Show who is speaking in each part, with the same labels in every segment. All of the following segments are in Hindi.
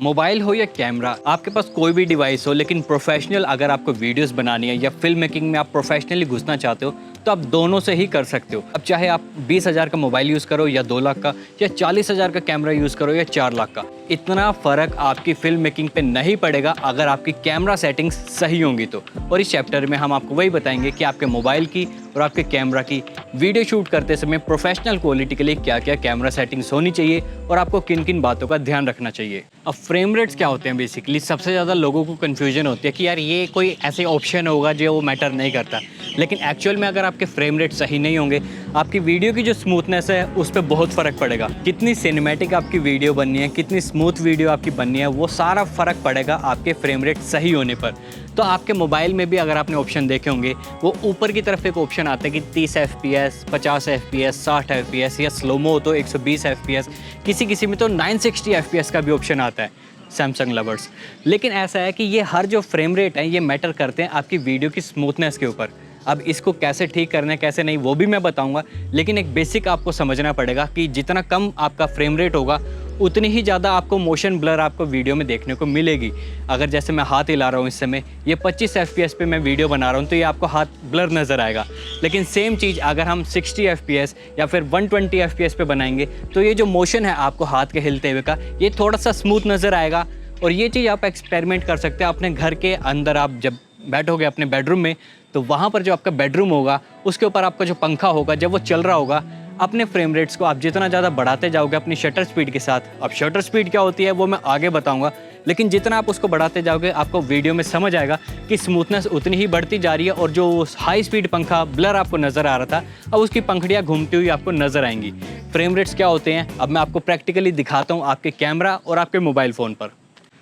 Speaker 1: मोबाइल हो या कैमरा, आपके पास कोई भी डिवाइस हो, लेकिन प्रोफेशनल अगर आपको वीडियोस बनानी है या फिल्म मेकिंग में आप प्रोफेशनली घुसना चाहते हो तो आप दोनों से ही कर सकते हो। अब चाहे आप 20,000 का मोबाइल यूज़ करो या 2 लाख का, या 40,000 का कैमरा यूज़ करो या 4 लाख का, इतना फ़र्क आपकी फिल्म मेकिंग पे नहीं पड़ेगा अगर आपकी कैमरा सेटिंग्स सही होंगी तो। और इस चैप्टर में हम आपको वही बताएंगे कि आपके मोबाइल की और आपके कैमरा की वीडियो शूट करते समय प्रोफेशनल क्वालिटी के लिए क्या क्या कैमरा सेटिंग्स होनी चाहिए और आपको किन किन बातों का ध्यान रखना चाहिए। अब फ्रेम रेट्स क्या होते हैं? बेसिकली सबसे ज़्यादा लोगों को कन्फ्यूजन होती है कि यार ये कोई ऐसे ऑप्शन होगा जो वो मैटर नहीं करता, लेकिन एक्चुअल में अगर आपके फ्रेम रेट सही नहीं होंगे, आपकी वीडियो की जो स्मूथनेस है उस पर बहुत फ़र्क पड़ेगा। कितनी सिनेमैटिक आपकी वीडियो बननी है, कितनी स्मूथ वीडियो आपकी बननी है, वो सारा फ़र्क पड़ेगा आपके फ्रेम रेट सही होने पर। तो आपके मोबाइल में भी अगर आपने ऑप्शन देखे होंगे, वो ऊपर की तरफ एक ऑप्शन आता है कि 30 FPS, 50 FPS, 60 FPS या स्लोमो हो तो 120 FPS, किसी में तो 960 FPS का भी ऑप्शन आता है, सैमसंग लवर्स। लेकिन ऐसा है कि ये हर जो फ्रेम रेट है ये मैटर करते हैं आपकी वीडियो की स्मूथनेस के ऊपर। अब इसको कैसे ठीक करना है कैसे नहीं वो भी मैं बताऊंगा, लेकिन एक बेसिक आपको समझना पड़ेगा कि जितना कम आपका फ्रेम रेट होगा उतनी ही ज़्यादा आपको मोशन ब्लर आपको वीडियो में देखने को मिलेगी। अगर जैसे मैं हाथ हिला रहा हूँ इस समय, ये 25 FPS पे मैं वीडियो बना रहा हूँ तो ये आपको हाथ ब्लर नज़र आएगा। लेकिन सेम चीज़ अगर हम 60 FPS या फिर 120 FPS पे बनाएंगे तो ये जो मोशन है आपको हाथ के हिलते हुए का, ये थोड़ा सा स्मूथ नज़र आएगा। और ये चीज़ आप एक्सपेरिमेंट कर सकते हैं अपने घर के अंदर। आप जब बैठोगे अपने बेडरूम में तो वहाँ पर जो आपका बेडरूम होगा उसके ऊपर आपका जो पंखा होगा, जब वो चल रहा होगा, अपने फ्रेम रेट्स को आप जितना ज़्यादा बढ़ाते जाओगे अपनी शटर स्पीड के साथ। अब शटर स्पीड क्या होती है वो मैं आगे बताऊंगा, लेकिन जितना आप उसको बढ़ाते जाओगे आपको वीडियो में समझ आएगा कि स्मूथनेस उतनी ही बढ़ती जा रही है। और जो हाई स्पीड पंखा ब्लर आपको नज़र आ रहा था, अब उसकी पंखड़ियाँ घूमती हुई आपको नज़र आएंगी। फ्रेम रेट्स क्या होते हैं अब मैं आपको प्रैक्टिकली दिखाता हूँ आपके कैमरा और आपके मोबाइल फ़ोन पर।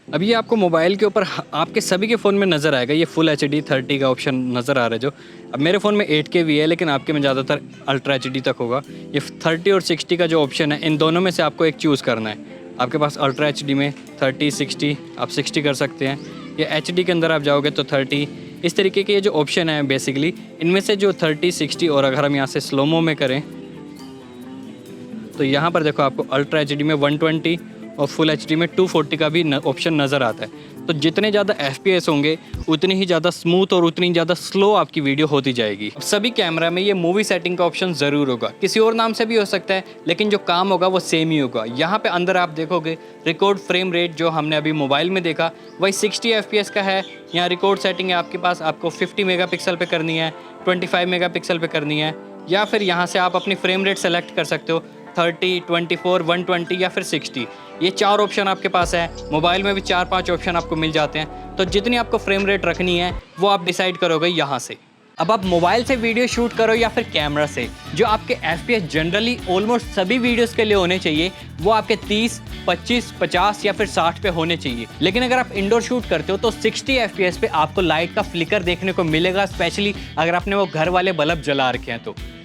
Speaker 1: अब ये आपको मोबाइल के ऊपर आपके सभी के फ़ोन में नज़र आएगा, ये फुल HD 30 का ऑप्शन नज़र आ रहा है जो। अब मेरे फ़ोन में 8K भी है, लेकिन आपके में ज़्यादातर अल्ट्रा HD तक होगा। ये 30 और 60 का जो ऑप्शन है, इन दोनों में से आपको एक चूज़ करना है। आपके पास अल्ट्रा HD में 30, 60, आप 60 कर सकते हैं, या HD के अंदर आप जाओगे तो 30। इस तरीके के ये जो ऑप्शन है बेसिकली इनमें से जो 30, 60 और अगर हम यहाँ से स्लोमो में करें तो यहाँ पर देखो आपको अल्ट्रा HD में 120 और फुल HD में 240 का भी ऑप्शन नज़र आता है। तो जितने ज़्यादा FPS होंगे उतनी ही ज़्यादा स्मूथ और उतनी ज़्यादा स्लो आपकी वीडियो होती जाएगी। सभी कैमरा में ये मूवी सेटिंग का ऑप्शन ज़रूर होगा, किसी और नाम से भी हो सकता है, लेकिन जो काम होगा वो सेम ही होगा। यहाँ पे अंदर आप देखोगे रिकॉर्ड फ्रेम रेट जो हमने अभी मोबाइल में देखा वही 60 FPS का है। यहाँ रिकॉर्ड सेटिंग है आपके पास, आपको 50 मेगापिक्सल पे करनी है, 25 मेगापिक्सल पे करनी है, या फिर यहाँ से आप अपनी फ्रेम रेट सेलेक्ट कर सकते हो, 30, 24, 120 या फिर 60। ये 4 ऑप्शन आपके पास है। मोबाइल में भी 4-5 ऑप्शन आपको मिल जाते हैं। तो जितनी आपको फ्रेम रेट रखनी है वो आप डिसाइड करोगे यहाँ से। अब आप मोबाइल से वीडियो शूट करो या फिर कैमरा से, जो आपके FPS जनरली ऑलमोस्ट सभी वीडियोस के लिए होने चाहिए वो आपके 30, 25, 50 या फिर 60 पे होने चाहिए। लेकिन अगर आप इंडोर शूट करते हो तो 60 FPS पे आपको लाइट का फ्लिकर देखने को मिलेगा, स्पेशली अगर आपने वो घर वाले बल्ब जला रखे हैं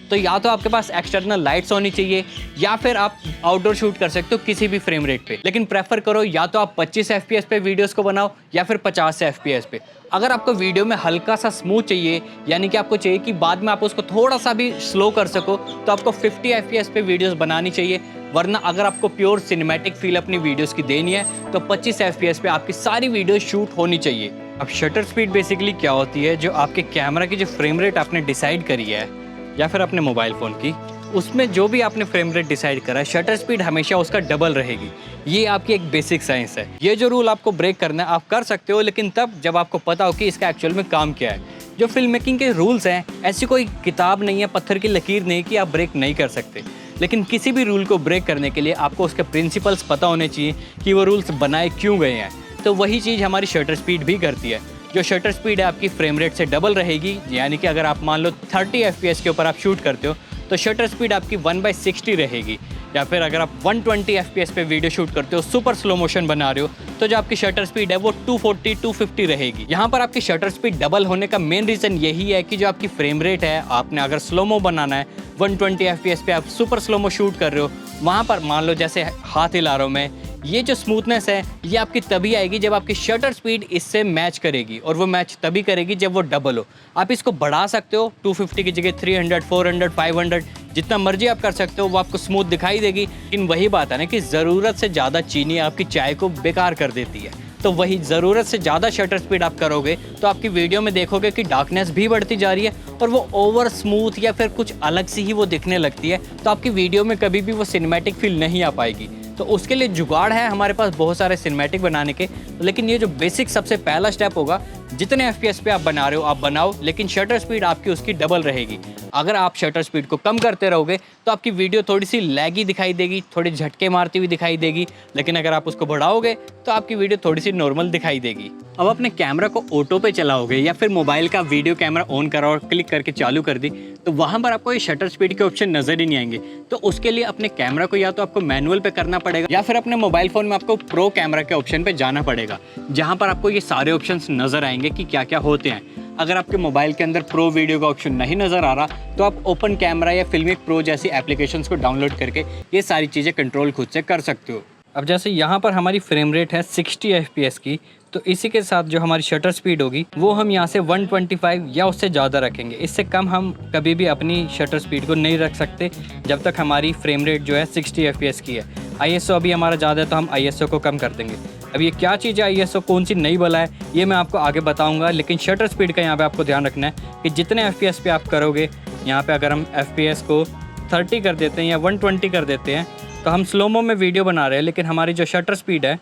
Speaker 1: तो या तो आपके पास एक्सटर्नल लाइट्स होनी चाहिए या फिर आप आउटडोर शूट कर सकते हो किसी भी फ्रेम रेट पे। लेकिन प्रेफर करो या तो आप 25 FPS पे वीडियोस को बनाओ या फिर 50 FPS पे। अगर आपको वीडियो में हल्का सा स्मूथ चाहिए, यानी कि आपको चाहिए कि बाद में आप उसको थोड़ा सा भी स्लो कर सको, तो आपको 50 FPS पे वीडियोस बनानी चाहिए। वरना अगर आपको प्योर सिनेमैटिक फील अपनी वीडियोस की देनी है तो 25 FPS पे आपकी सारी वीडियो शूट होनी चाहिए। अब शटर स्पीड बेसिकली क्या होती है, जो आपके कैमरा की जो फ्रेम रेट आपने डिसाइड करी है या फिर अपने मोबाइल फ़ोन की, उसमें जो भी आपने फ्रेम रेट डिसाइड करा है, शटर स्पीड हमेशा उसका डबल रहेगी। ये आपकी एक बेसिक साइंस है। ये जो रूल आपको ब्रेक करना है आप कर सकते हो, लेकिन तब जब आपको पता हो कि इसका एक्चुअल में काम क्या है। जो फिल्म मेकिंग के रूल्स हैं, ऐसी कोई किताब नहीं है, पत्थर की लकीर नहीं कि आप ब्रेक नहीं कर सकते। लेकिन किसी भी रूल को ब्रेक करने के लिए आपको उसके प्रिंसिपल्स पता होने चाहिए कि वो रूल्स बनाए क्यों गए हैं। तो वही चीज़ हमारी शटर स्पीड भी करती है। जो शटर स्पीड है आपकी फ्रेम रेट से डबल रहेगी, यानी कि अगर आप मान लो 30 FPS के ऊपर आप शूट करते हो तो शटर स्पीड आपकी 1/60 रहेगी। या फिर अगर आप 120 FPS पे वीडियो शूट करते हो, सुपर स्लो मोशन बना रहे हो, तो जो आपकी शटर स्पीड है वो 240, 250 रहेगी। यहाँ पर आपकी शटर स्पीड डबल होने का मेन रीज़न यही है कि जो आपकी फ्रेम रेट है, आपने अगर स्लोमो बनाना है 120 FPS पे आप सुपर स्लोमो शूट कर रहे हो, वहाँ पर मान लो जैसे हाथ हिला रहा हूँ मैं, ये जो स्मूथनेस है ये आपकी तभी आएगी जब आपकी शटर स्पीड इससे मैच करेगी, और वो मैच तभी करेगी जब वो डबल हो। आप इसको बढ़ा सकते हो 250 की जगह 300, 400, 500, जितना मर्जी आप कर सकते हो, वो आपको स्मूथ दिखाई देगी। लेकिन वही बात है ना कि ज़रूरत से ज़्यादा चीनी आपकी चाय को बेकार कर देती है। तो वही ज़रूरत से ज़्यादा शटर स्पीड आप करोगे तो आपकी वीडियो में देखोगे कि डार्कनेस भी बढ़ती जा रही है और वो ओवर स्मूथ या फिर कुछ अलग सी ही वो दिखने लगती है। तो आपकी वीडियो में कभी भी वो सिनेमैटिक फील नहीं आ पाएगी। तो उसके लिए जुगाड़ है हमारे पास बहुत सारे सिनेमैटिक बनाने के, लेकिन ये जो बेसिक सबसे पहला स्टेप होगा, जितने FPS पे आप बना रहे हो आप बनाओ, लेकिन शटर स्पीड आपकी उसकी डबल रहेगी। अगर आप शटर स्पीड को कम करते रहोगे तो आपकी वीडियो थोड़ी सी लैगी दिखाई देगी, थोड़ी झटके मारती हुई दिखाई देगी, लेकिन अगर आप उसको बढ़ाओगे तो आपकी वीडियो थोड़ी सी नॉर्मल दिखाई देगी। अब अपने कैमरा को ऑटो पे चलाओगे या फिर मोबाइल का वीडियो कैमरा ऑन करा और क्लिक करके चालू कर दी, तो वहाँ पर आपको ये शटर स्पीड के ऑप्शन नज़र ही नहीं आएंगे। तो उसके लिए अपने कैमरा को या तो आपको मैनुअल पे करना पड़ेगा या फिर अपने मोबाइल फ़ोन में आपको प्रो कैमरा के ऑप्शन पे जाना पड़ेगा, जहाँ पर आपको ये सारे ऑप्शंस नज़र आएंगे कि क्या क्या होते हैं। अगर आपके मोबाइल के अंदर प्रो वीडियो का ऑप्शन नहीं नज़र आ रहा तो आप ओपन कैमरा या फिल्मिक प्रो जैसी एप्लीकेशंस को डाउनलोड करके ये सारी चीज़ें कंट्रोल खुद से कर सकते हो। अब जैसे यहाँ पर हमारी फ्रेम रेट है 60 FPS की, तो इसी के साथ जो हमारी शटर स्पीड होगी वो हम यहाँ से 125 या उससे ज़्यादा रखेंगे। इससे कम हम कभी भी अपनी शटर स्पीड को नहीं रख सकते जब तक हमारी फ्रेम रेट जो है 60 FPS की है। ISO अभी हमारा ज़्यादा है तो हम ISO को कम कर देंगे। अब ये क्या चीज़ है ISO, कौन सी नई बला है, ये मैं आपको आगे बताऊंगा। लेकिन शटर स्पीड का यहाँ पे आपको ध्यान रखना है कि जितने FPS पे आप करोगे, यहाँ पे अगर हम FPS को 30 कर देते हैं या 120 कर देते हैं तो हम स्लोमो में वीडियो बना रहे हैं, लेकिन हमारी जो शटर स्पीड है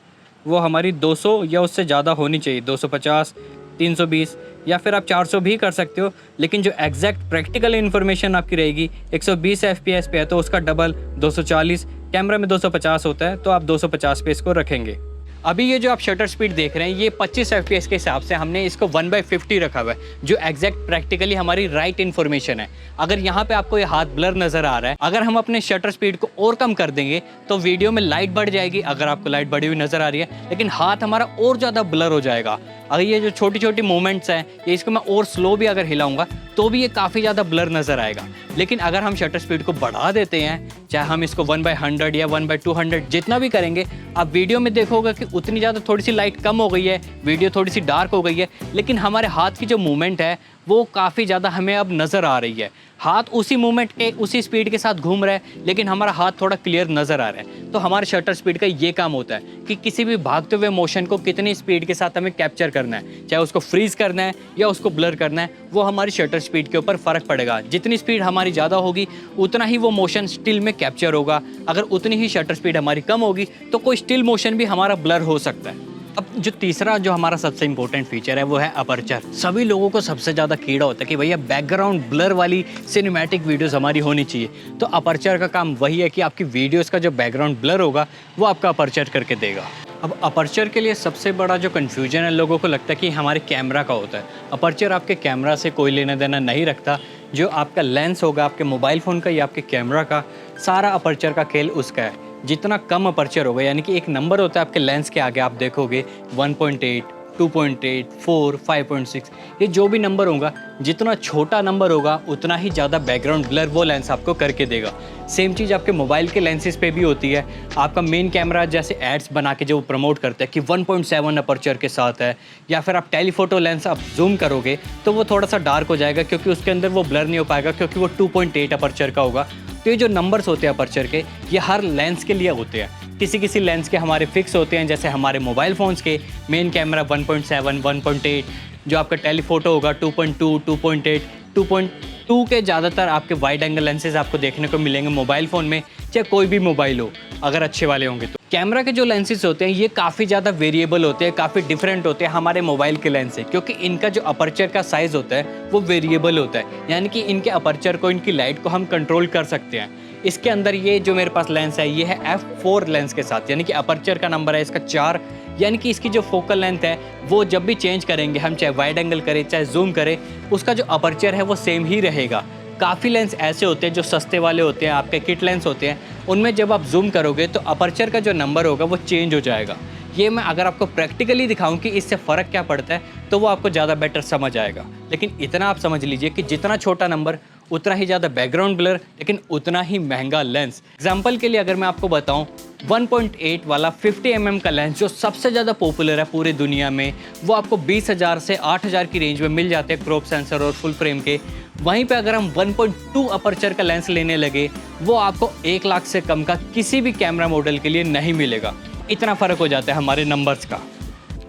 Speaker 1: वो हमारी 200 या उससे ज़्यादा होनी चाहिए, 250, 320 या फिर आप 400 भी कर सकते हो। लेकिन जो एग्जैक्ट प्रैक्टिकल इन्फॉर्मेशन आपकी रहेगी 120 FPS पे है तो उसका डबल 240, कैमरा में 250 होता है तो आप 250 पे इसको रखेंगे। अभी ये जो आप शटर स्पीड देख रहे हैं ये 25 FPS के हिसाब से हमने इसको 1/50 रखा हुआ है, जो एग्जैक्ट प्रैक्टिकली हमारी राइट इन्फॉर्मेशन है। अगर यहाँ पे आपको ये हाथ ब्लर नज़र आ रहा है, अगर हम अपने शटर स्पीड को और कम कर देंगे तो वीडियो में लाइट बढ़ जाएगी। अगर आपको लाइट बढ़ी हुई नज़र आ रही है लेकिन हाथ हमारा और ज़्यादा ब्लर हो जाएगा। अगर ये जो छोटी छोटी मूवमेंट्स हैं ये इसको मैं और स्लो भी अगर हिलाऊंगा तो भी ये काफ़ी ज़्यादा ब्लर नज़र आएगा। लेकिन अगर हम शटर स्पीड को बढ़ा देते हैं, चाहे हम इसको 1/100 या 1/200 जितना भी करेंगे, आप वीडियो में देखोगे कि उतनी ज़्यादा थोड़ी सी लाइट कम हो गई है, वीडियो थोड़ी सी डार्क हो गई है, लेकिन हमारे हाथ की जो मूवमेंट है वो काफ़ी ज़्यादा हमें अब नज़र आ रही है। हाथ उसी मूवमेंट के उसी स्पीड के साथ घूम रहा है लेकिन हमारा हाथ थोड़ा क्लियर नज़र आ रहा है। तो हमारे शटर स्पीड का ये काम होता है कि किसी भी भागते हुए मोशन को कितनी स्पीड के साथ हमें कैप्चर करना है, चाहे उसको फ्रीज करना है या उसको ब्लर करना है, वो हमारी शटर स्पीड के ऊपर फ़र्क पड़ेगा। जितनी स्पीड हमारी ज़्यादा होगी उतना ही वो मोशन स्टिल में कैप्चर होगा। अगर उतनी ही शटर स्पीड हमारी कम होगी तो कोई स्टिल मोशन भी हमारा ब्लर हो सकता है। अब जो तीसरा जो हमारा सबसे इंपॉर्टेंट फीचर है वो है अपर्चर। सभी लोगों को सबसे ज़्यादा कीड़ा होता है कि भैया बैकग्राउंड ब्लर वाली सिनेमैटिक वीडियोस हमारी होनी चाहिए। तो अपर्चर का काम वही है कि आपकी वीडियोस का जो बैकग्राउंड ब्लर होगा वो आपका अपर्चर करके देगा। अब अपर्चर के लिए सबसे बड़ा जो कन्फ्यूजन है, लोगों को लगता है कि हमारे कैमरा का होता है। अपर्चर आपके कैमरा से कोई लेना देना नहीं रखता। जो आपका लेंस होगा आपके मोबाइल फ़ोन का या आपके कैमरा का, सारा अपर्चर का खेल उसका है। जितना कम अपर्चर होगा, यानी कि एक नंबर होता है आपके लेंस के आगे, आप देखोगे 1.8, 2.8, 4, 5.6, ये जो भी नंबर होगा, जितना छोटा नंबर होगा उतना ही ज़्यादा बैकग्राउंड ब्लर वो लेंस आपको करके देगा। सेम चीज़ आपके मोबाइल के लेंसेज पे भी होती है। आपका मेन कैमरा जैसे एड्स बना के जो प्रमोट करता है कि 1.7 अपर्चर के साथ है, या फिर आप टेलीफोटो लेंस आप जूम करोगे तो वो थोड़ा सा डार्क हो जाएगा क्योंकि उसके अंदर वो ब्लर नहीं हो पाएगा क्योंकि वो 2.8 अपर्चर का होगा। तो ये जो नंबर्स होते हैं अपर्चर के, ये हर लेंस के लिए होते हैं। किसी किसी लेंस के हमारे फिक्स होते हैं, जैसे हमारे मोबाइल फ़ोन्स के मेन कैमरा 1.7, 1.8, जो आपका टेलीफोटो होगा 2.2, 2.8, 2.2 के ज़्यादातर आपके वाइड एंगल लेंसेज आपको देखने को मिलेंगे मोबाइल फ़ोन में, चाहे कोई भी मोबाइल हो, अगर अच्छे वाले होंगे तो। कैमरा के जो लेंसेज होते हैं ये काफ़ी ज़्यादा वेरिएबल होते हैं, काफ़ी डिफरेंट होते हैं हमारे मोबाइल के लेंस से, क्योंकि इनका जो अपर्चर का साइज़ होता है वो वेरिएबल होता है। यानी कि इनके अपर्चर को, इनकी लाइट को हम कंट्रोल कर सकते हैं। इसके अंदर ये जो मेरे पास लेंस है ये है f4 लेंस के साथ, यानी कि अपर्चर का नंबर है इसका 4, यानी कि इसकी जो फोकल लेंथ है वो जब भी चेंज करेंगे हम, चाहे वाइड एंगल करें चाहे जूम करें, उसका जो अपर्चर है वो सेम ही रहेगा। काफ़ी लेंस ऐसे होते हैं जो सस्ते वाले होते हैं, आपके किट लेंस होते हैं, उनमें जब आप जूम करोगे तो अपर्चर का जो नंबर होगा वो चेंज हो जाएगा। ये मैं अगर आपको प्रैक्टिकली दिखाऊं कि इससे फ़र्क क्या पड़ता है तो वो आपको ज़्यादा बेटर समझ आएगा। लेकिन इतना आप समझ लीजिए कि जितना छोटा नंबर उतना ही ज़्यादा बैकग्राउंड ब्लर, लेकिन उतना ही महंगा लेंस। एग्जाम्पल के लिए अगर मैं आपको बताऊं 1.8 वाला 50 mm का लेंस जो सबसे ज़्यादा पॉपुलर है पूरी दुनिया में, वो आपको 20,000 से 8,000 की रेंज में मिल जाते हैं क्रॉप सेंसर और फुल फ्रेम के। वहीं पे अगर हम 1.2 अपर्चर का लेंस लेने लगे, वो आपको 1 लाख से कम का किसी भी कैमरा मॉडल के लिए नहीं मिलेगा। इतना फ़र्क हो जाता है हमारे नंबर्स का।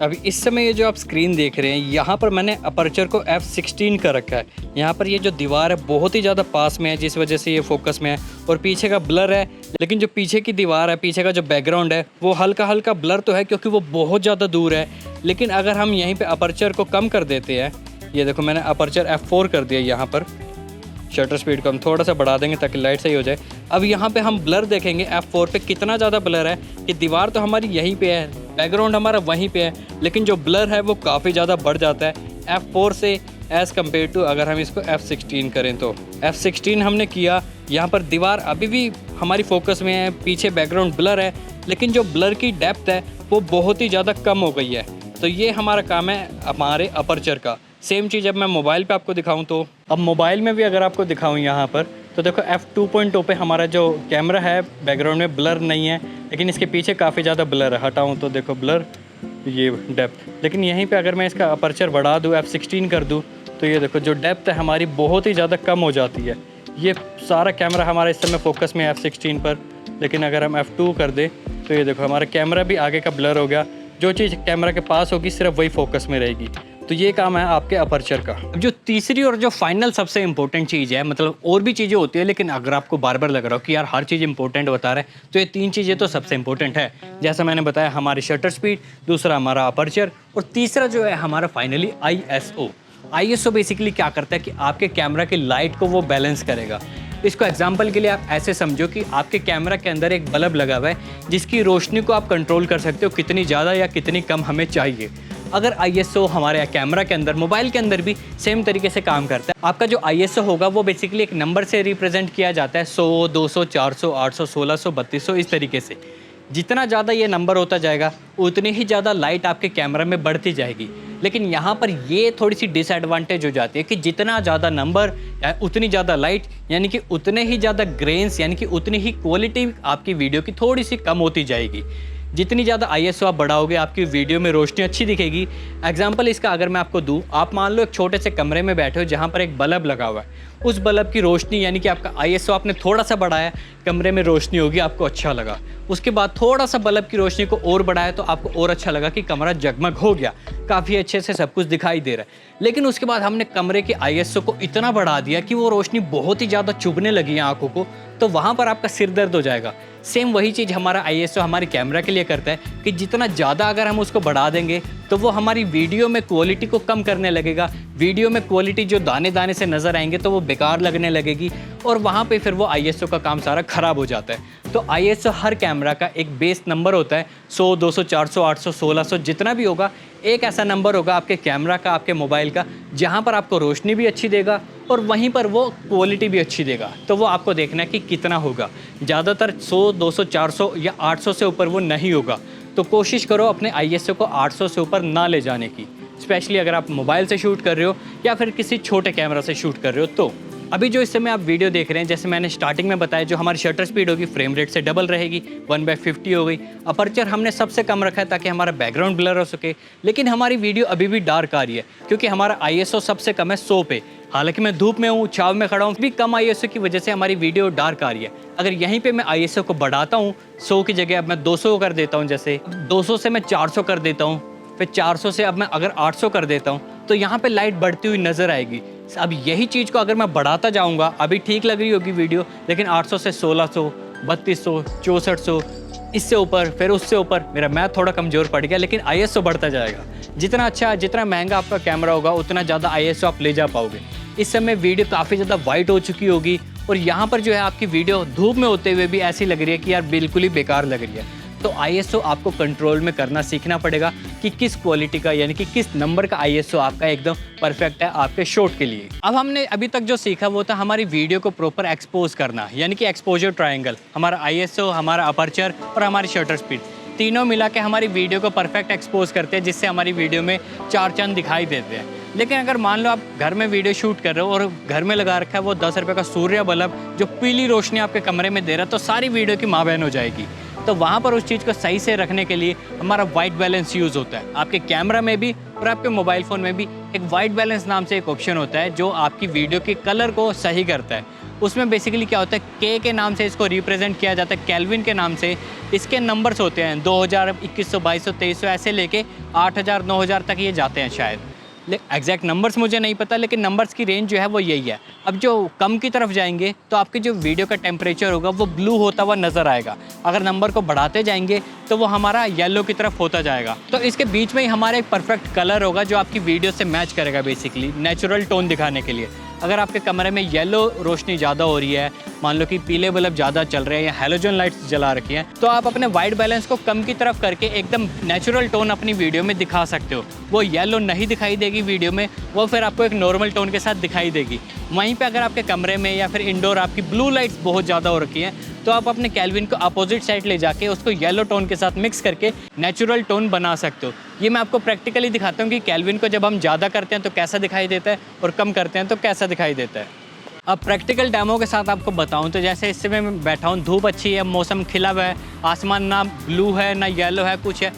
Speaker 1: अभी इस समय ये जो आप स्क्रीन देख रहे हैं, यहाँ पर मैंने अपर्चर को f16 का रखा है। यहाँ पर ये जो दीवार है बहुत ही ज़्यादा पास में है, जिस वजह से ये फोकस में है, और पीछे का ब्लर है। लेकिन जो पीछे की दीवार है, पीछे का जो बैकग्राउंड है, वो हल्का हल्का ब्लर तो है क्योंकि वो बहुत ज़्यादा दूर है। लेकिन अगर हम यहीं पर अपर्चर को कम कर देते हैं, ये देखो मैंने अपर्चर f4 कर दिया, यहाँ पर शटर स्पीड को हम थोड़ा सा बढ़ा देंगे ताकि लाइट सही हो जाए। अब यहाँ पे हम ब्लर देखेंगे f4 पे कितना ज़्यादा ब्लर है कि दीवार तो हमारी यहीं पे है, बैकग्राउंड हमारा वहीं पे है, लेकिन जो ब्लर है वो काफ़ी ज़्यादा बढ़ जाता है f4 से एज़ कम्पेयर टू अगर हम इसको f16 करें तो। f16 हमने किया, यहाँ पर दीवार अभी भी हमारी फोकस में है, पीछे बैकग्राउंड ब्लर है, लेकिन जो ब्लर की डेप्थ है वो बहुत ही ज़्यादा कम हो गई है। तो ये हमारा काम है हमारे अपर्चर का। सेम चीज़ अब मैं मोबाइल पे आपको दिखाऊं तो अब मोबाइल में भी अगर आपको दिखाऊं यहाँ पर, तो देखो f2.0 पे हमारा जो कैमरा है बैकग्राउंड में ब्लर नहीं है, लेकिन इसके पीछे काफ़ी ज़्यादा ब्लर है। हटाऊं तो देखो ब्लर, ये डेप्थ। लेकिन यहीं पे अगर मैं इसका अपर्चर बढ़ा दूँ, f16 कर दूँ, तो ये देखो जो डेप्थ है हमारी बहुत ही ज़्यादा कम हो जाती है। ये सारा कैमरा हमारा इस समय फोकस में है f16 पर, लेकिन अगर हम f2 कर दें तो ये देखो हमारा कैमरा भी आगे का ब्लर हो गया। जो चीज़ कैमरा के पास होगी सिर्फ वही फोकस में रहेगी। तो ये काम है आपके अपर्चर का। अब जो तीसरी और जो फाइनल सबसे इंपॉर्टेंट चीज़ है, मतलब और भी चीज़ें होती है, लेकिन अगर आपको बार बार लग रहा हो कि यार हर चीज़ इंपॉर्टेंट बता रहे हैं, तो ये 3 चीज़ें तो सबसे इंपॉर्टेंट है। जैसा मैंने बताया, हमारी शटर स्पीड, दूसरा हमारा अपर्चर, और तीसरा जो है हमारा फाइनली ISO। ISO बेसिकली क्या करता है कि आपके कैमरा की लाइट को वो बैलेंस करेगा। इसको एग्जांपल के लिए आप ऐसे समझो कि आपके कैमरा के अंदर एक बल्ब लगा हुआ है जिसकी रोशनी को आप कंट्रोल कर सकते हो कितनी ज़्यादा या कितनी कम हमें चाहिए। अगर ISO हमारे कैमरा के अंदर, मोबाइल के अंदर भी सेम तरीके से काम करता है। आपका जो ISO होगा वो बेसिकली एक नंबर से रिप्रेजेंट किया जाता है, 100, 200, 400, 800, 1600, 3200, इस तरीके से। जितना ज़्यादा ये नंबर होता जाएगा उतनी ही ज़्यादा लाइट आपके कैमरा में बढ़ती जाएगी। लेकिन यहाँ पर ये थोड़ी सी डिसएडवांटेज हो जाती है कि जितना ज़्यादा नंबर या उतनी ज़्यादा लाइट, यानी कि उतने ही ज़्यादा ग्रेन्स, यानी कि उतनी ही क्वालिटी आपकी वीडियो की थोड़ी सी कम होती जाएगी। जितनी ज़्यादा ISO आप बढ़ाओगे, आपकी वीडियो में रोशनी अच्छी दिखेगी। एग्जाम्पल इसका अगर मैं आपको दूँ, आप मान लो एक छोटे से कमरे में बैठे हो जहाँ पर एक बल्ब लगा हुआ है। उस बल्ब की रोशनी, यानी कि आपका ISO आपने थोड़ा सा बढ़ाया, कमरे में रोशनी होगी, आपको अच्छा लगा। उसके बाद थोड़ा सा बल्ब की रोशनी को और बढ़ाया तो आपको और अच्छा लगा कि कमरा जगमग हो गया, काफ़ी अच्छे से सब कुछ दिखाई दे रहा है। लेकिन उसके बाद हमने कमरे के ISO को इतना बढ़ा दिया कि वो रोशनी बहुत ही ज़्यादा चुभने लगी है आँखों को, तो वहाँ पर आपका सिर दर्द हो जाएगा। सेम वही चीज़ हमारा ISO हमारे कैमरा के लिए करता है कि जितना ज़्यादा अगर हम उसको बढ़ा देंगे तो वो हमारी वीडियो में क्वालिटी को कम करने लगेगा। वीडियो में क्वालिटी जो दाने दाने से नज़र आएंगे तो वो बेकार लगने लगेगी, और वहाँ पे फिर वो ISO का काम सारा ख़राब हो जाता है। तो ISO हर कैमरा का एक बेस नंबर होता है, 100, 200, 400, 800, 1600, जितना भी होगा, एक ऐसा नंबर होगा आपके कैमरा का, आपके मोबाइल का, जहाँ पर आपको रोशनी भी अच्छी देगा और वहीं पर वो क्वालिटी भी अच्छी देगा। तो वो आपको देखना है कि कितना होगा। ज़्यादातर 100, 200, 400 या 800 से ऊपर वो नहीं होगा। तो कोशिश करो अपने ISO को 800 से ऊपर ना ले जाने की, स्पेशली अगर आप मोबाइल से शूट कर रहे हो या फिर किसी छोटे कैमरा से शूट कर रहे हो। तो अभी जो इस समय आप वीडियो देख रहे हैं, जैसे मैंने स्टार्टिंग में बताया, जो हमारी शटर स्पीड होगी फ्रेम रेट से डबल रहेगी, 1/50 हो गई। अपर्चर हमने सबसे कम रखा है ताकि हमारा बैकग्राउंड ब्लर हो सके। लेकिन हमारी वीडियो अभी भी डार्क आ रही है क्योंकि हमारा ISO सबसे कम है 100 पे। हालांकि मैं धूप में हूँ, छाव में खड़ा हूँ, भी कम ISO की वजह से हमारी वीडियो डार्क आ रही है। अगर यहीं पे मैं ISO को बढ़ाता हूँ, 100 की जगह अब मैं 200 कर देता हूँ, जैसे 200 से मैं 400 कर देता हूँ, फिर 400 से अब मैं अगर 800 कर देता हूँ, तो यहाँ पे लाइट बढ़ती हुई नज़र आएगी। अब यही चीज़ को अगर मैं बढ़ाता जाऊँगा, अभी ठीक लग रही होगी वीडियो, लेकिन 800 से 1600, 3200, 6400, इससे ऊपर, फिर उससे ऊपर, मेरा मैथ थोड़ा कमज़ोर पड़ गया, लेकिन ISO बढ़ता जाएगा। जितना अच्छा, जितना महंगा आपका कैमरा होगा, उतना ज़्यादा ISO आप ले जा पाओगे। इस समय वीडियो काफ़ी ज़्यादा वाइट हो चुकी होगी, और यहाँ पर जो है आपकी वीडियो धूप में होते हुए भी ऐसी लग रही है कि यार बिल्कुल ही बेकार लग रही है। तो ISO आपको कंट्रोल में करना सीखना पड़ेगा कि किस क्वालिटी का, यानी कि किस नंबर का ISO आपका एकदम परफेक्ट है आपके शॉट के लिए। अब हमने अभी तक जो सीखा वो था हमारी वीडियो को प्रॉपर एक्सपोज करना, यानी कि एक्सपोजर ट्रायंगल। हमारा ISO, हमारा अपर्चर और हमारी शटर स्पीड, तीनों मिला के हमारी वीडियो को परफेक्ट एक्सपोज करते हैं, जिससे हमारी वीडियो में चार चांद दिखाई देते हैं। लेकिन अगर मान लो आप घर में वीडियो शूट कर रहे हो और घर में लगा रखा है वो 10 रुपये का सूर्य बल्ब जो पीली रोशनी आपके कमरे में दे रहा है, तो सारी वीडियो की माँ बहन हो जाएगी। तो वहाँ पर उस चीज़ को सही से रखने के लिए हमारा वाइट बैलेंस यूज़ होता है। आपके कैमरा में भी और आपके मोबाइल फ़ोन में भी एक वाइट बैलेंस नाम से एक ऑप्शन होता है जो आपकी वीडियो के कलर को सही करता है। उसमें बेसिकली क्या होता है, के नाम से इसको रिप्रेजेंट किया जाता है, केल्विन के नाम से। इसके नंबर्स होते हैं 2000, 2100, 2200, 2300 ऐसे लेके 8000, 9000 तक ये जाते हैं शायद। एग्जैक्ट नंबर्स मुझे नहीं पता, लेकिन नंबर्स की रेंज जो है वो यही है। अब जो कम की तरफ जाएंगे तो आपके जो वीडियो का टेम्परेचर होगा वो ब्लू होता हुआ नज़र आएगा। अगर नंबर को बढ़ाते जाएंगे तो वो हमारा येलो की तरफ होता जाएगा। तो इसके बीच में ही हमारा एक परफेक्ट कलर होगा जो आपकी वीडियो से मैच करेगा, बेसिकली नेचुरल टोन दिखाने के लिए। अगर आपके कमरे में येलो रोशनी ज़्यादा हो रही है, मान लो कि पीले बल्ब ज़्यादा चल रहे हैं या हैलोजन लाइट्स जला रखी हैं, तो आप अपने वाइट बैलेंस को कम की तरफ करके एकदम नेचुरल टोन अपनी वीडियो में दिखा सकते हो। वो येलो नहीं दिखाई देगी वीडियो में, वो फिर आपको एक नॉर्मल टोन के साथ दिखाई देगी। वहीं पे अगर आपके कमरे में या फिर इंडोर आपकी ब्लू लाइट्स बहुत ज़्यादा हो रखी हैं, तो आप अपने केल्विन को अपोजिट साइड ले जाके उसको येलो टोन के साथ मिक्स करके नेचुरल टोन बना सकते हो। ये मैं आपको प्रैक्टिकली दिखाता हूँ कि केल्विन को जब हम ज़्यादा करते हैं तो कैसा दिखाई देता है और कम करते हैं तो कैसा दिखाई देता है। अब प्रैक्टिकल डेमो के साथ आपको बताऊं तो जैसे इस समय मैं बैठा हूं, धूप अच्छी है, मौसम खिला हुआ है, आसमान ना ब्लू है ना येलो है, कुछ है,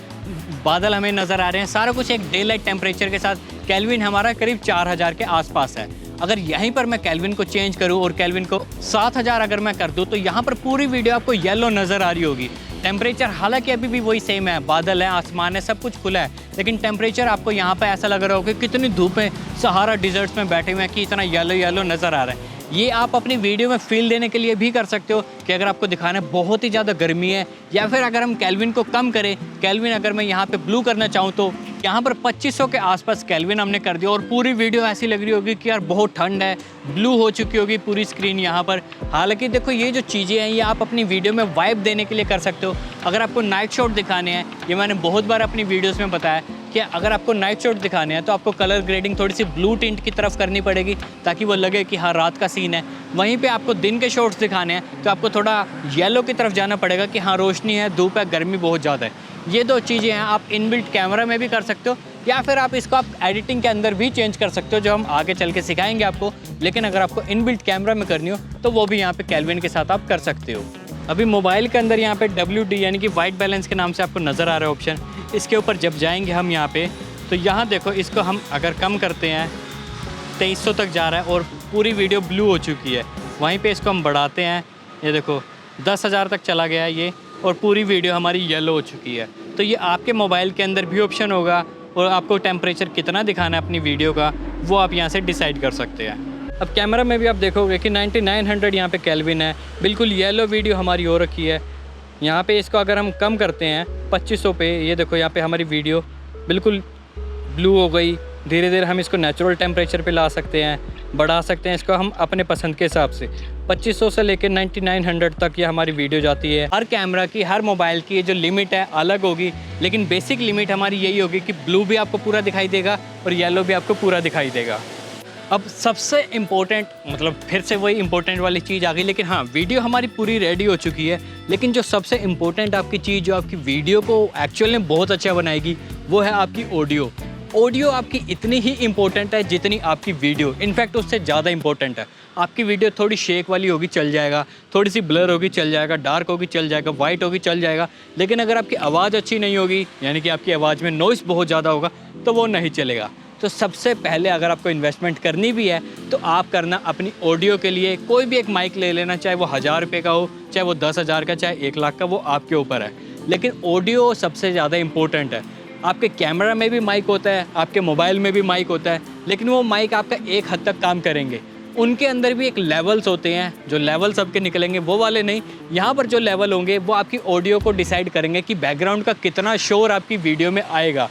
Speaker 1: बादल हमें नज़र आ रहे हैं, सारा कुछ एक डे लाइट टेम्परेचर के साथ। केल्विन हमारा करीब 4000 के आसपास है। अगर यहीं पर मैं केल्विन को चेंज करूं और केल्विन को 7000 अगर मैं कर दूं तो यहाँ पर पूरी वीडियो आपको येलो नज़र आ रही होगी। टेम्परेचर हालांकि अभी भी वही सेम है, बादल है, आसमान है, सब कुछ खुला है, लेकिन टेम्परेचर आपको यहाँ पर ऐसा लग रहा होगा कि कितनी धूप है, सहारा डिजर्ट्स में बैठे हुए हैं कि इतना येलो येलो नज़र आ रहा है। ये आप अपनी वीडियो में फील देने के लिए भी कर सकते हो कि अगर आपको दिखाना है बहुत ही ज़्यादा गर्मी है, या फिर अगर हम केल्विन को कम करें, केल्विन अगर मैं यहाँ पे ब्लू करना चाहूँ तो यहाँ पर 2500 के आसपास केल्विन हमने कर दिया और पूरी वीडियो ऐसी लग रही होगी कि यार बहुत ठंड है, ब्लू हो चुकी होगी पूरी स्क्रीन यहाँ पर। हालांकि देखो ये जो चीज़ें हैं ये आप अपनी वीडियो में वाइब देने के लिए कर सकते हो। अगर आपको नाइट शॉट दिखाने हैं, ये मैंने बहुत बार अपनी वीडियोज़ में बताया कि अगर आपको नाइट शॉट दिखाने हैं तो आपको कलर ग्रेडिंग थोड़ी सी ब्लू टिंट की तरफ करनी पड़ेगी ताकि वो लगे कि हाँ रात का सीन है। वहीं पे आपको दिन के शॉट्स दिखाने हैं तो आपको थोड़ा येलो की तरफ जाना पड़ेगा कि हाँ रोशनी है, धूप है, गर्मी बहुत ज़्यादा है। ये दो चीज़ें हैं आप इनबिल्ट कैमरा में भी कर सकते हो, या फिर आप इसको आप एडिटिंग के अंदर भी चेंज कर सकते हो, जो हम आगे चल के सिखाएंगे आपको। लेकिन अगर आपको इनबिल्ट कैमरा में करनी हो तो वो भी यहाँ पे केल्विन के साथ आप कर सकते हो। अभी मोबाइल के अंदर यहाँ पे WD यानी कि वाइट बैलेंस के नाम से आपको नज़र आ रहा है ऑप्शन, इसके ऊपर जब जाएंगे हम यहाँ पे तो यहाँ देखो इसको हम अगर कम करते हैं 2300 तक जा रहा है और पूरी वीडियो ब्लू हो चुकी है। वहीं पे इसको हम बढ़ाते हैं, ये देखो 10,000 तक चला गया है ये, और पूरी वीडियो हमारी येलो हो चुकी है। तो ये आपके मोबाइल के अंदर भी ऑप्शन होगा और आपको टेम्परेचर कितना दिखाना है अपनी वीडियो का वो आप यहाँ से डिसाइड कर सकते हैं। अब कैमरा में भी आप देखोगे कि 9900 यहाँ पे केल्विन है, बिल्कुल येलो वीडियो हमारी हो रखी है। यहाँ पे इसको अगर हम कम करते हैं 2500 पे, ये देखो यहाँ पे हमारी वीडियो बिल्कुल ब्लू हो गई। धीरे धीरे हम इसको नेचुरल टेम्परेचर पे ला सकते हैं, बढ़ा सकते हैं इसको हम अपने पसंद के हिसाब से। 2500 से लेकर 9900 तक ये हमारी वीडियो जाती है। हर कैमरा की, हर मोबाइल की ये जो लिमिट है अलग होगी, लेकिन बेसिक लिमिट हमारी यही होगी कि ब्लू भी आपको पूरा दिखाई देगा और येलो भी आपको पूरा दिखाई देगा। अब सबसे इम्पोर्टेंट, मतलब फिर से वही इम्पोर्टेंट वाली चीज़ आ गई, लेकिन हाँ वीडियो हमारी पूरी रेडी हो चुकी है, लेकिन जो सबसे इम्पोर्टेंट आपकी चीज़ जो आपकी वीडियो को एक्चुअल में बहुत अच्छा बनाएगी वो है आपकी ऑडियो। ऑडियो आपकी इतनी ही इम्पोर्टेंट है जितनी आपकी वीडियो, इनफैक्ट उससे ज़्यादा इम्पोर्टेंट है। आपकी वीडियो थोड़ी शेक वाली होगी चल जाएगा, थोड़ी सी ब्लर होगी चल जाएगा, डार्क होगी चल जाएगा, वाइट होगी चल जाएगा, लेकिन अगर आपकी आवाज़ अच्छी नहीं होगी, यानी कि आपकी आवाज़ में नॉइस बहुत ज़्यादा होगा, तो वो नहीं चलेगा। तो सबसे पहले अगर आपको इन्वेस्टमेंट करनी भी है तो आप करना अपनी ऑडियो के लिए कोई भी एक माइक ले लेना, चाहे वो 1000 रुपये का हो, चाहे वो 10,000 का, चाहे 1 लाख का, वो आपके ऊपर है। लेकिन ऑडियो सबसे ज़्यादा इम्पोर्टेंट है। आपके कैमरा में भी माइक होता है, आपके मोबाइल में भी माइक होता है, लेकिन वो माइक आपका एक हद तक काम करेंगे। उनके अंदर भी एक लेवल्स होते हैं, जो लेवल सबके निकलेंगे वो वाले नहीं। यहाँ पर जो लेवल होंगे वो आपकी ऑडियो को डिसाइड करेंगे कि बैकग्राउंड का कितना शोर आपकी वीडियो में आएगा।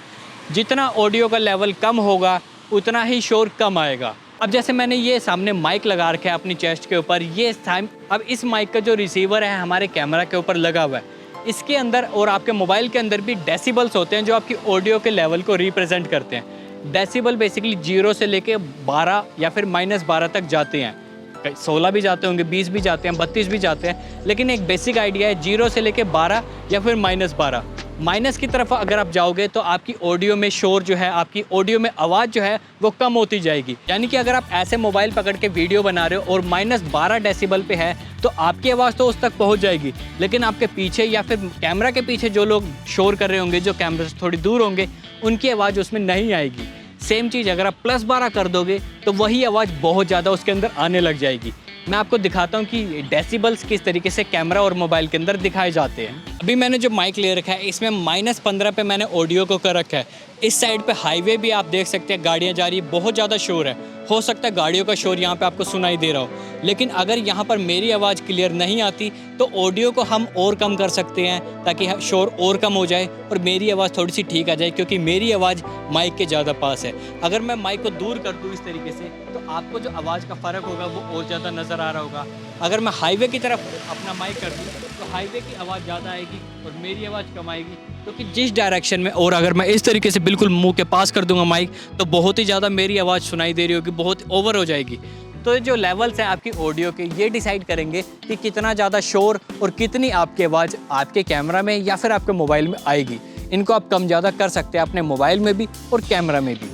Speaker 1: जितना ऑडियो का लेवल कम होगा उतना ही शोर कम आएगा। अब जैसे मैंने ये सामने माइक लगा रखा है अपनी चेस्ट के ऊपर, ये टाइम अब इस माइक का जो रिसीवर है हमारे कैमरा के ऊपर लगा हुआ है, इसके अंदर और आपके मोबाइल के अंदर भी डेसिबल्स होते हैं जो आपकी ऑडियो के लेवल को रिप्रेजेंट करते हैं। डेसिबल बेसिकली 0 से लेके 12 या फिर -12 तक जाते हैं, 16 भी जाते होंगे, 20 भी जाते हैं, 32 भी जाते हैं, लेकिन एक बेसिक आइडिया है 0 से लेके 12 या फिर -12। माइनस की तरफ अगर आप जाओगे तो आपकी ऑडियो में शोर जो है, आपकी ऑडियो में आवाज़ जो है वो कम होती जाएगी। यानी कि अगर आप ऐसे मोबाइल पकड़ के वीडियो बना रहे हो और -12 डेसिबल पे है तो आपकी आवाज़ तो उस तक पहुंच जाएगी, लेकिन आपके पीछे या फिर कैमरा के पीछे जो लोग शोर कर रहे होंगे, जो कैमरे से थोड़ी दूर होंगे, उनकी आवाज़ उसमें नहीं आएगी। सेम चीज़ अगर आप +12 कर दोगे तो वही आवाज़ बहुत ज़्यादा उसके अंदर आने लग जाएगी। मैं आपको दिखाता हूँ कि डेसिबल्स किस तरीके से कैमरा और मोबाइल के अंदर दिखाए जाते हैं। अभी मैंने जो माइक ले रखा है इसमें -15 पे मैंने ऑडियो को कर रखा है। इस साइड पे हाईवे भी आप देख सकते हैं, गाड़ियाँ जा रही है, बहुत ज़्यादा शोर है। हो सकता है गाड़ियों का शोर यहाँ पे आपको सुनाई दे रहा हो, लेकिन अगर यहाँ पर मेरी आवाज़ क्लियर नहीं आती तो ऑडियो को हम और कम कर सकते हैं ताकि शोर और कम हो जाए और मेरी आवाज़ थोड़ी सी ठीक आ जाए, क्योंकि मेरी आवाज़ माइक के ज़्यादा पास है। अगर मैं माइक को दूर कर दूँ इस तरीके से तो आपको जो आवाज़ का फ़र्क होगा वो और ज़्यादा नज़र आ रहा होगा। अगर मैं हाईवे की तरफ अपना माइक कर दूँ तो हाईवे की आवाज़ ज़्यादा आएगी और मेरी आवाज़ कम आएगी, क्योंकि जिस डायरेक्शन में, और अगर मैं इस तरीके से बिल्कुल मुंह के पास कर दूंगा माइक तो बहुत ही ज़्यादा मेरी आवाज़ सुनाई दे रही होगी, बहुत ओवर हो जाएगी। तो जो लेवल्स हैं आपकी ऑडियो के, ये डिसाइड करेंगे कि कितना ज़्यादा शोर और कितनी आपकी आवाज़ आपके कैमरा में या फिर आपके मोबाइल में आएगी। इनको आप कम ज़्यादा कर सकते हैं अपने मोबाइल में भी और कैमरा में भी।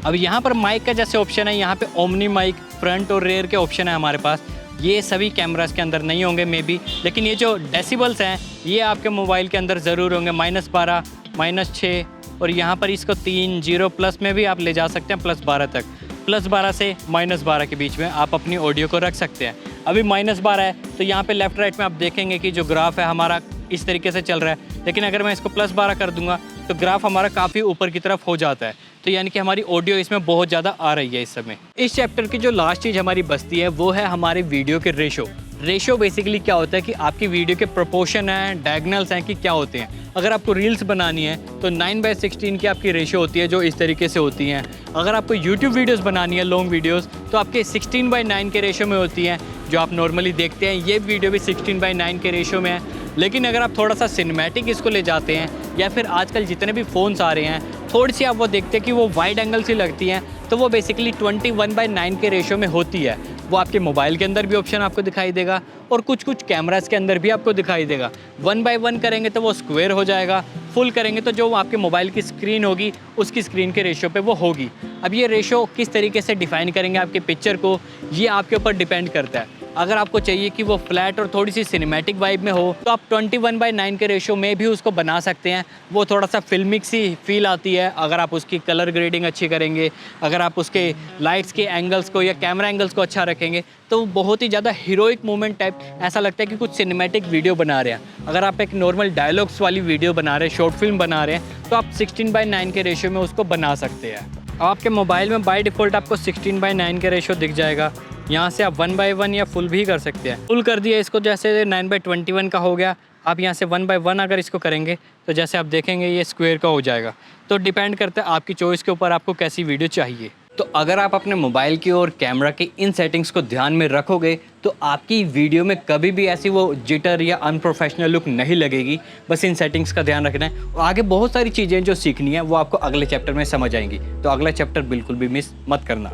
Speaker 1: अब यहाँ पर माइक का जैसे ऑप्शन है, यहाँ पे ओमनी माइक, फ्रंट और रेयर के ऑप्शन है हमारे पास। ये सभी कैमरास के अंदर नहीं होंगे मे बी, लेकिन ये जो डेसिबल्स हैं ये आपके मोबाइल के अंदर ज़रूर होंगे। -12, -6 और यहाँ पर इसको 3 0 प्लस में भी आप ले जा सकते हैं, +12 तक। +12 से -12 के बीच में आप अपनी ऑडियो को रख सकते हैं। अभी -12 है तो यहाँ पे लेफ़्ट राइट में आप देखेंगे कि जो ग्राफ है हमारा इस तरीके से चल रहा है, लेकिन अगर मैं इसको +12 कर दूंगा तो ग्राफ हमारा काफ़ी ऊपर की तरफ हो जाता है। तो यानी कि हमारी ऑडियो इसमें बहुत ज़्यादा आ रही है इस समय। इस चैप्टर की जो लास्ट चीज़ हमारी बचती है वो है हमारे वीडियो के रेशो बेसिकली क्या होता है कि आपकी वीडियो के प्रोपोर्शन हैं, डायगनल्स हैं कि क्या होते हैं। अगर आपको रील्स बनानी है तो 9:16 की आपकी रेशो होती है जो इस तरीके से होती हैं। अगर आपको यूट्यूब वीडियोस बनानी है, लॉन्ग वीडियोस, तो आपके 16:9 के रेशो में होती हैं, जो आप नॉर्मली देखते हैं। ये वीडियो भी 16:9 के रेशो में है। लेकिन अगर आप थोड़ा सा सिनेमैटिक इसको ले जाते हैं या फिर आजकल जितने भी फ़ोन्स आ रहे हैं थोड़ी सी आप वो देखते हैं कि वो वाइड एंगल सी लगती हैं, तो वो बेसिकली 21/9 के रेशो में होती है। वो आपके मोबाइल के अंदर भी ऑप्शन आपको दिखाई देगा और कुछ कैमरास के अंदर भी आपको दिखाई देगा। 1/1 करेंगे तो वो स्क्वायर हो जाएगा, फुल करेंगे तो जो आपके मोबाइल की स्क्रीन होगी उसकी स्क्रीन के रेशो पे वो होगी। अब ये रेशो किस तरीके से डिफ़ाइन करेंगे आपके पिक्चर को, ये आपके ऊपर डिपेंड करता है। अगर आपको चाहिए कि वो फ्लैट और थोड़ी सी सिनेमैटिक वाइब में हो तो आप 21/9 के रेशो में भी उसको बना सकते हैं। वो थोड़ा सा फिल्मिक सी फील आती है अगर आप उसकी कलर ग्रेडिंग अच्छी करेंगे, अगर आप उसके लाइट्स के एंगल्स को या कैमरा एंगल्स को अच्छा रखेंगे तो बहुत ही ज़्यादा हीरोइक मूवमेंट टाइप ऐसा लगता है कि कुछ सिनेमैटिक वीडियो बना रहे हैं। अगर आप एक नॉर्मल डायलॉग्स वाली वीडियो बना रहे हैं, शॉर्ट फिल्म बना रहे हैं, तो आप 16/9 के रेशो में उसको बना सकते हैं। अब आपके मोबाइल में बाय डिफ़ॉल्ट आपको 16/9 के रेशो दिख जाएगा। यहाँ से आप 1/1 या फुल भी कर सकते हैं। फुल कर दिया इसको, जैसे 9/21 का हो गया। आप यहाँ से 1/1 अगर इसको करेंगे तो जैसे आप देखेंगे ये स्क्वायर का हो जाएगा। तो डिपेंड करता है आपकी चॉइस के ऊपर, आपको कैसी वीडियो चाहिए। तो अगर आप अपने मोबाइल की और कैमरा की इन सेटिंग्स को ध्यान में रखोगे तो आपकी वीडियो में कभी भी ऐसी वो जिटर या अनप्रोफेशनल लुक नहीं लगेगी। बस इन सेटिंग्स का ध्यान रखना है और आगे बहुत सारी चीज़ें जो सीखनी है वो आपको अगले चैप्टर में समझ आएंगी। तो अगला चैप्टर बिल्कुल भी मिस मत करना।